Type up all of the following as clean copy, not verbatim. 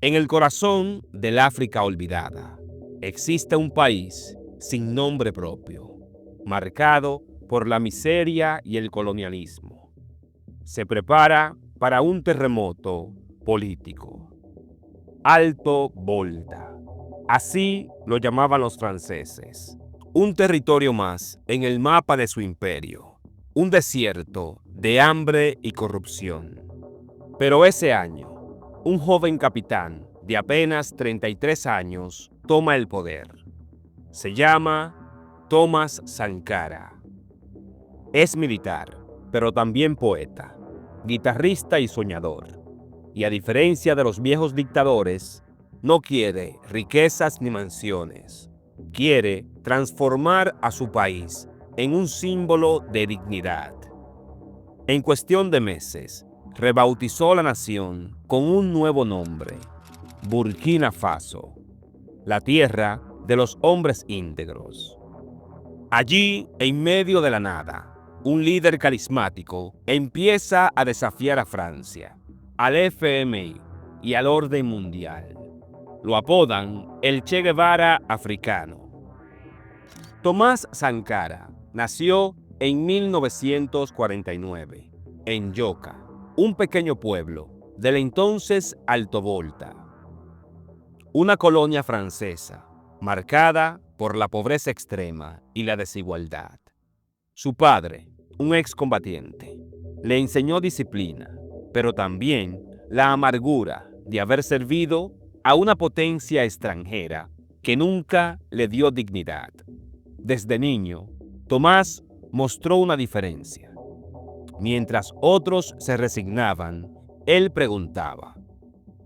En el corazón del África olvidada, existe un país sin nombre propio, marcado por la miseria y el colonialismo. Se prepara para un terremoto político. Alto Volta, así lo llamaban los franceses. Un territorio más en el mapa de su imperio. Un desierto de hambre y corrupción. Pero ese año, un joven capitán de apenas 33 años toma el poder. Se llama Thomas Sankara. Es militar, pero también poeta, guitarrista y soñador. Y a diferencia de los viejos dictadores, no quiere riquezas ni mansiones. Quiere transformar a su país en un símbolo de dignidad. En cuestión de meses, rebautizó la nación con un nuevo nombre, Burkina Faso, la tierra de los hombres íntegros. Allí, en medio de la nada, un líder carismático empieza a desafiar a Francia, al FMI y al orden mundial. Lo apodan el Che Guevara africano. Tomás Sankara nació en 1949, en Yoka, un pequeño pueblo del entonces Alto Volta, una colonia francesa marcada por la pobreza extrema y la desigualdad. Su padre, un excombatiente, le enseñó disciplina, pero también la amargura de haber servido a una potencia extranjera que nunca le dio dignidad. Desde niño, Tomás mostró una diferencia. Mientras otros se resignaban, él preguntaba.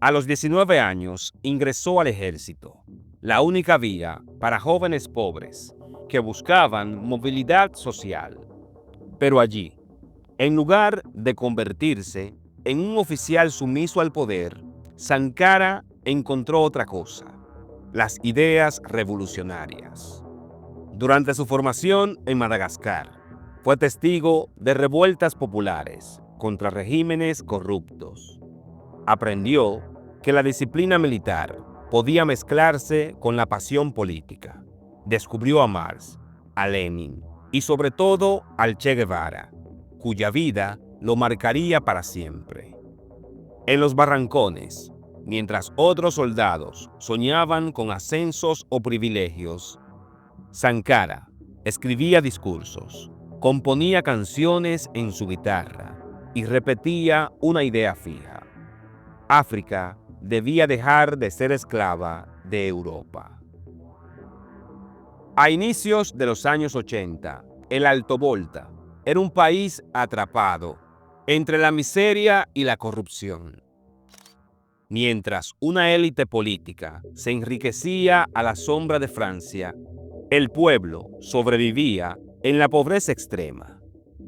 A los 19 años ingresó al ejército, la única vía para jóvenes pobres que buscaban movilidad social. Pero allí, en lugar de convertirse en un oficial sumiso al poder, Sankara encontró otra cosa: las ideas revolucionarias. Durante su formación en Madagascar, fue testigo de revueltas populares contra regímenes corruptos. Aprendió que la disciplina militar podía mezclarse con la pasión política. Descubrió a Marx, a Lenin y sobre todo al Che Guevara, cuya vida lo marcaría para siempre. En los barrancones, mientras otros soldados soñaban con ascensos o privilegios, Sankara escribía discursos, componía canciones en su guitarra y repetía una idea fija: África debía dejar de ser esclava de Europa. A inicios de los años 80, el Alto Volta era un país atrapado entre la miseria y la corrupción. Mientras una élite política se enriquecía a la sombra de Francia, el pueblo sobrevivía en la pobreza extrema.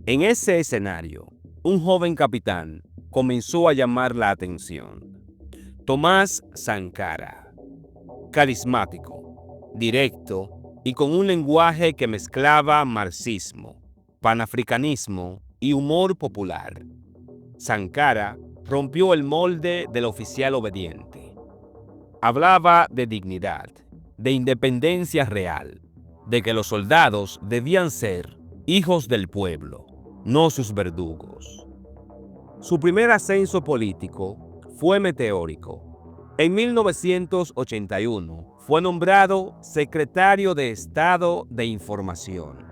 En ese escenario, un joven capitán comenzó a llamar la atención. Tomás Sankara, carismático, directo y con un lenguaje que mezclaba marxismo, panafricanismo y humor popular. Sankara rompió el molde del oficial obediente. Hablaba de dignidad, de independencia real, de que los soldados debían ser hijos del pueblo, no sus verdugos. Su primer ascenso político fue meteórico. En 1981 fue nombrado secretario de Estado de Información.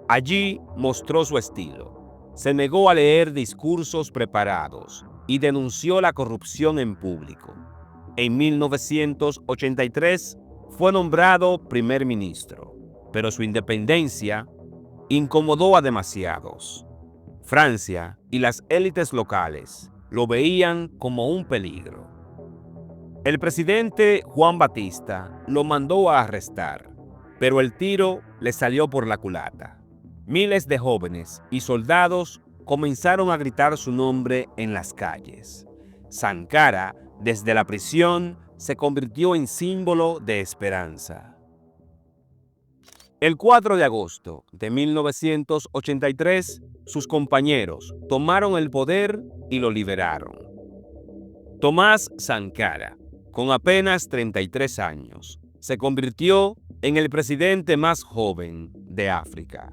Allí mostró su estilo. Se negó a leer discursos preparados y denunció la corrupción en público. En 1983 fue nombrado primer ministro, pero su independencia incomodó a demasiados. Francia y las élites locales lo veían como un peligro. El presidente Juan Batista lo mandó a arrestar, pero el tiro le salió por la culata. Miles de jóvenes y soldados comenzaron a gritar su nombre en las calles. Sankara, desde la prisión, se convirtió en símbolo de esperanza. El 4 de agosto de 1983, sus compañeros tomaron el poder y lo liberaron. Tomás Sankara, con apenas 33 años, se convirtió en el presidente más joven de África.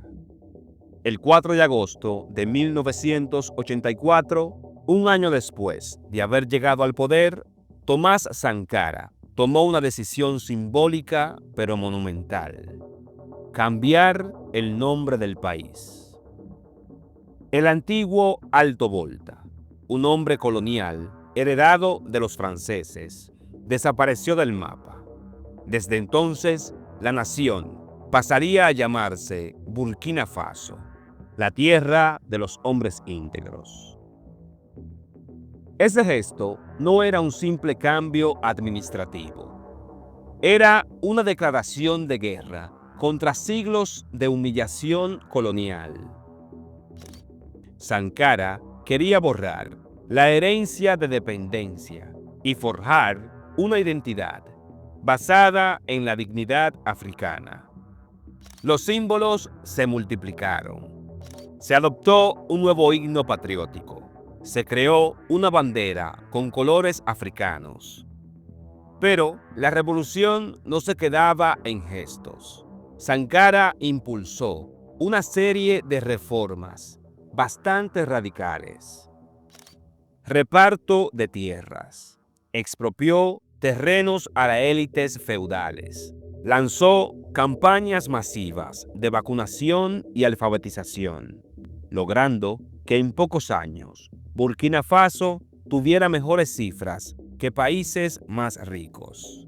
El 4 de agosto de 1984, un año después de haber llegado al poder, Tomás Sankara tomó una decisión simbólica pero monumental: cambiar el nombre del país. El antiguo Alto Volta, un nombre colonial heredado de los franceses, desapareció del mapa. Desde entonces, la nación pasaría a llamarse Burkina Faso, la tierra de los hombres íntegros. Ese gesto no era un simple cambio administrativo. Era una declaración de guerra contra siglos de humillación colonial. Sankara quería borrar la herencia de dependencia y forjar una identidad basada en la dignidad africana. Los símbolos se multiplicaron. Se adoptó un nuevo himno patriótico. Se creó una bandera con colores africanos. Pero la revolución no se quedaba en gestos. Sankara impulsó una serie de reformas bastante radicales. Reparto de tierras. Expropió terrenos a las élites feudales. Lanzó campañas masivas de vacunación y alfabetización, logrando que en pocos años Burkina Faso tuviera mejores cifras que países más ricos.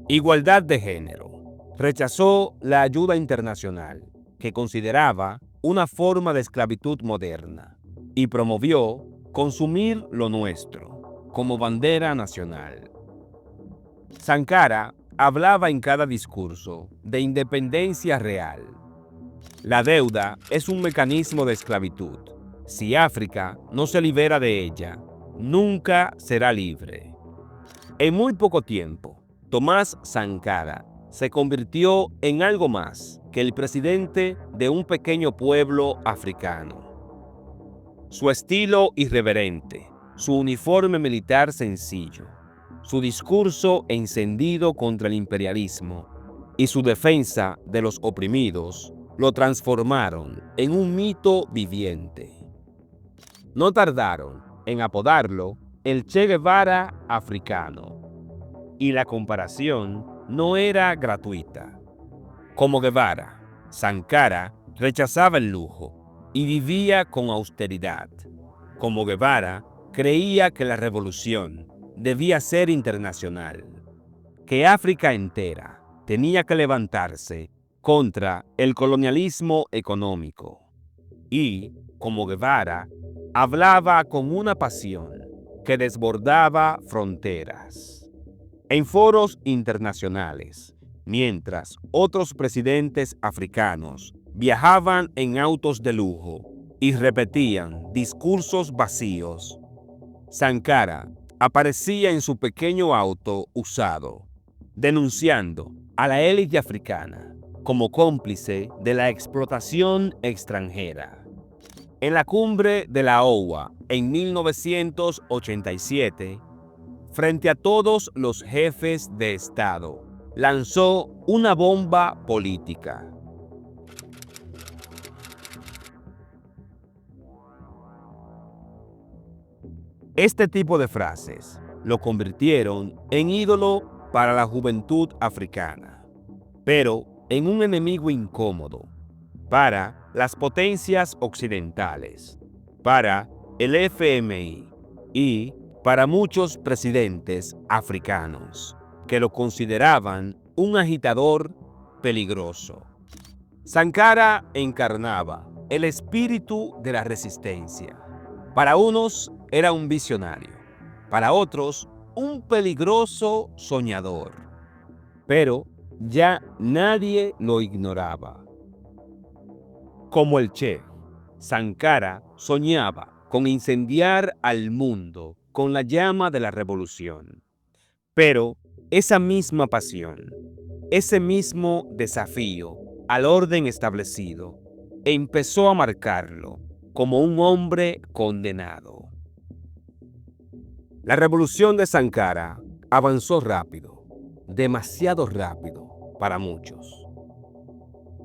Igualdad de género. Rechazó la ayuda internacional, que consideraba una forma de esclavitud moderna, y promovió consumir lo nuestro como bandera nacional. Sankara hablaba en cada discurso de independencia real. La deuda es un mecanismo de esclavitud. Si África no se libera de ella, nunca será libre. En muy poco tiempo, Tomás Sankara se convirtió en algo más que el presidente de un pequeño pueblo africano. Su estilo irreverente, su uniforme militar sencillo, su discurso encendido contra el imperialismo y su defensa de los oprimidos lo transformaron en un mito viviente. No tardaron en apodarlo el Che Guevara africano. Y la comparación no era gratuita. Como Guevara, Sankara rechazaba el lujo y vivía con austeridad. Como Guevara, creía que la revolución debía ser internacional, que África entera tenía que levantarse contra el colonialismo económico. Y, como Guevara, hablaba con una pasión que desbordaba fronteras. En foros internacionales, mientras otros presidentes africanos viajaban en autos de lujo y repetían discursos vacíos, Sankara aparecía en su pequeño auto usado, denunciando a la élite africana como cómplice de la explotación extranjera. En la cumbre de la OUA en 1987, frente a todos los jefes de Estado, lanzó una bomba política. Este tipo de frases lo convirtieron en ídolo para la juventud africana, pero en un enemigo incómodo para las potencias occidentales, para el FMI y para muchos presidentes africanos que lo consideraban un agitador peligroso. Sankara encarnaba el espíritu de la resistencia. Para unos era un visionario, para otros un peligroso soñador, pero ya nadie lo ignoraba. Como el Che, Sankara soñaba con incendiar al mundo con la llama de la revolución. Pero esa misma pasión, ese mismo desafío al orden establecido, empezó a marcarlo como un hombre condenado. La revolución de Sankara avanzó rápido, demasiado rápido para muchos.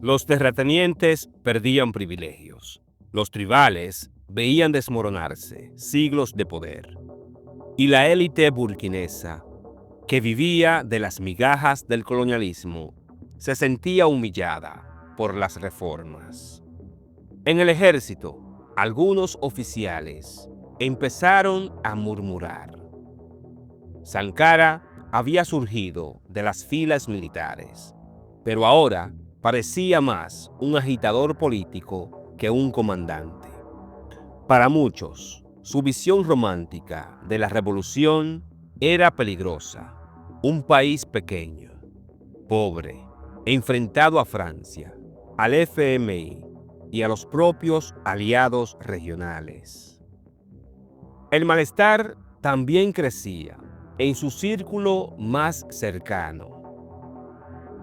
Los terratenientes perdían privilegios. Los tribales veían desmoronarse siglos de poder. Y la élite burkinesa, que vivía de las migajas del colonialismo, se sentía humillada por las reformas. En el ejército, algunos oficiales empezaron a murmurar. Sankara había surgido de las filas militares, pero ahora parecía más un agitador político que un comandante. Para muchos, su visión romántica de la revolución era peligrosa. Un país pequeño, pobre, enfrentado a Francia, al FMI y a los propios aliados regionales. El malestar también crecía en su círculo más cercano.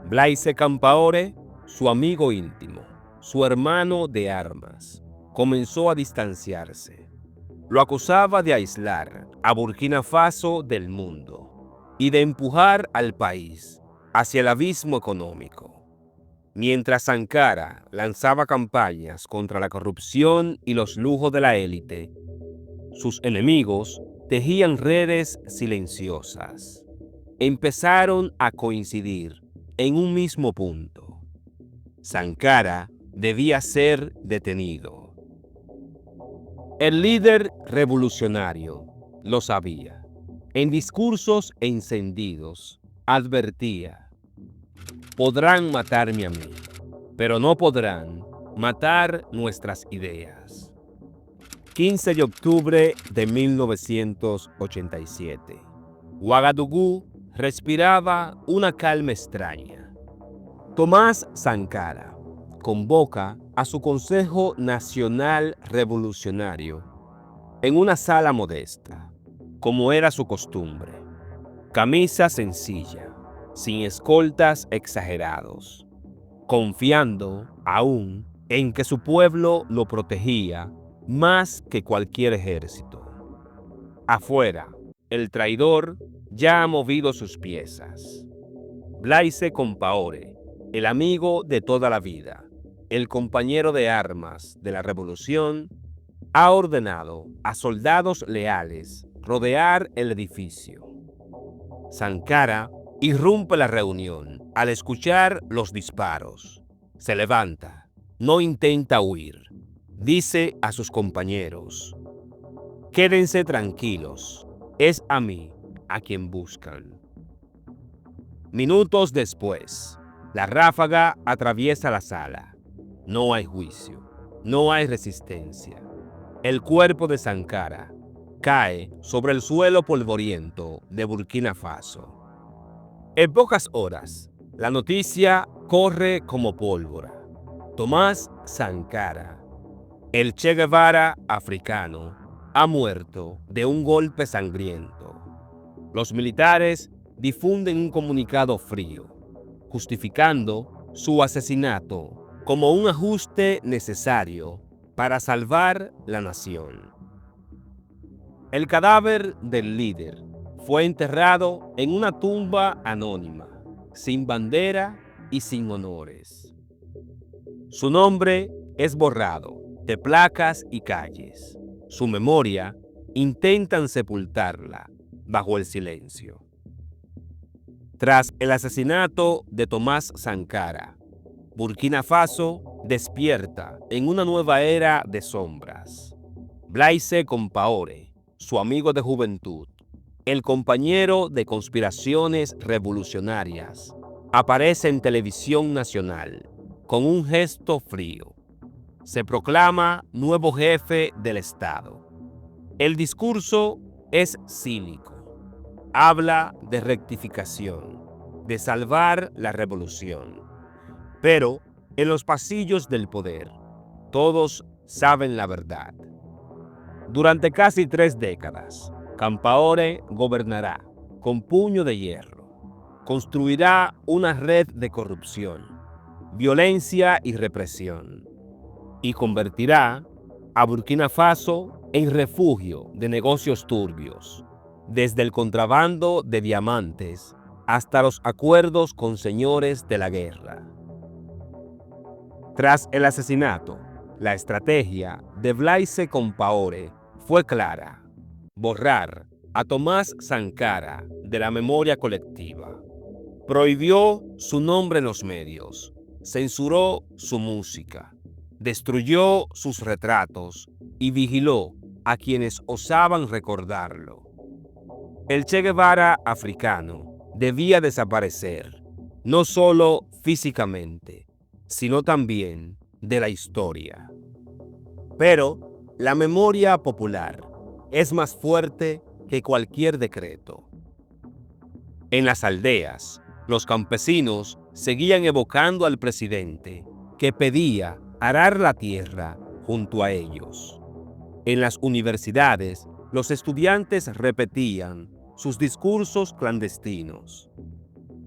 Blaise Compaoré, su amigo íntimo, su hermano de armas, comenzó a distanciarse. Lo acusaba de aislar a Burkina Faso del mundo y de empujar al país hacia el abismo económico. Mientras Sankara lanzaba campañas contra la corrupción y los lujos de la élite, sus enemigos tejían redes silenciosas. Empezaron a coincidir en un mismo punto. Sankara debía ser detenido. El líder revolucionario lo sabía. En discursos encendidos advertía: podrán matarme a mí, pero no podrán matar nuestras ideas. 15 de octubre de 1987. Ouagadougou respiraba una calma extraña. Tomás Sankara convoca a su Consejo Nacional Revolucionario en una sala modesta, como era su costumbre. Camisa sencilla, sin escoltas exagerados, confiando aún en que su pueblo lo protegía más que cualquier ejército. Afuera, el traidor ya ha movido sus piezas. Blaise Compaoré, el amigo de toda la vida, el compañero de armas de la revolución, ha ordenado a soldados leales rodear el edificio. Sankara irrumpe la reunión al escuchar los disparos. Se levanta, no intenta huir. Dice a sus compañeros: quédense tranquilos, es a mí a quien buscan. Minutos después, la ráfaga atraviesa la sala. No hay juicio, no hay resistencia. El cuerpo de Sankara cae sobre el suelo polvoriento de Burkina Faso. En pocas horas, la noticia corre como pólvora. Tomás Sankara, el Che Guevara africano, ha muerto de un golpe sangriento. Los militares difunden un comunicado frío, justificando su asesinato como un ajuste necesario para salvar la nación. El cadáver del líder fue enterrado en una tumba anónima, sin bandera y sin honores. Su nombre es borrado de placas y calles. Su memoria intentan sepultarla bajo el silencio. Tras el asesinato de Tomás Sankara, Burkina Faso despierta en una nueva era de sombras. Blaise Compaoré, su amigo de juventud, el compañero de conspiraciones revolucionarias, aparece en televisión nacional con un gesto frío. Se proclama nuevo jefe del Estado. El discurso es cínico. Habla de rectificación, de salvar la revolución. Pero en los pasillos del poder, todos saben la verdad. Durante casi 3 décadas, Compaoré gobernará con puño de hierro. Construirá una red de corrupción, violencia y represión, y convertirá a Burkina Faso en refugio de negocios turbios, desde el contrabando de diamantes hasta los acuerdos con señores de la guerra. Tras el asesinato, la estrategia de Blaise Compaoré fue clara: borrar a Tomás Sankara de la memoria colectiva. Prohibió su nombre en los medios, censuró su música, destruyó sus retratos y vigiló a quienes osaban recordarlo. El Che Guevara africano debía desaparecer, no solo físicamente, sino también de la historia. Pero la memoria popular es más fuerte que cualquier decreto. En las aldeas, los campesinos seguían evocando al presidente que pedía arar la tierra junto a ellos. En las universidades, los estudiantes repetían sus discursos clandestinos.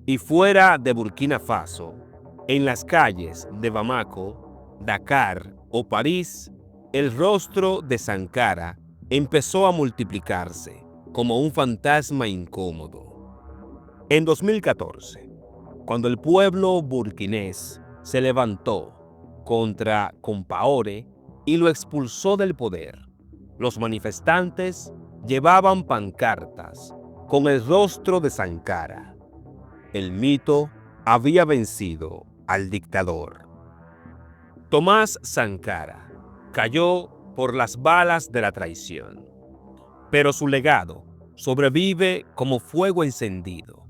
Y fuera de Burkina Faso, en las calles de Bamako, Dakar o París, el rostro de Sankara empezó a multiplicarse como un fantasma incómodo. En 2014, cuando el pueblo burkinés se levantó contra Compaoré y lo expulsó del poder, los manifestantes llevaban pancartas con el rostro de Sankara. El mito había vencido al dictador. Tomás Sankara cayó por las balas de la traición, pero su legado sobrevive como fuego encendido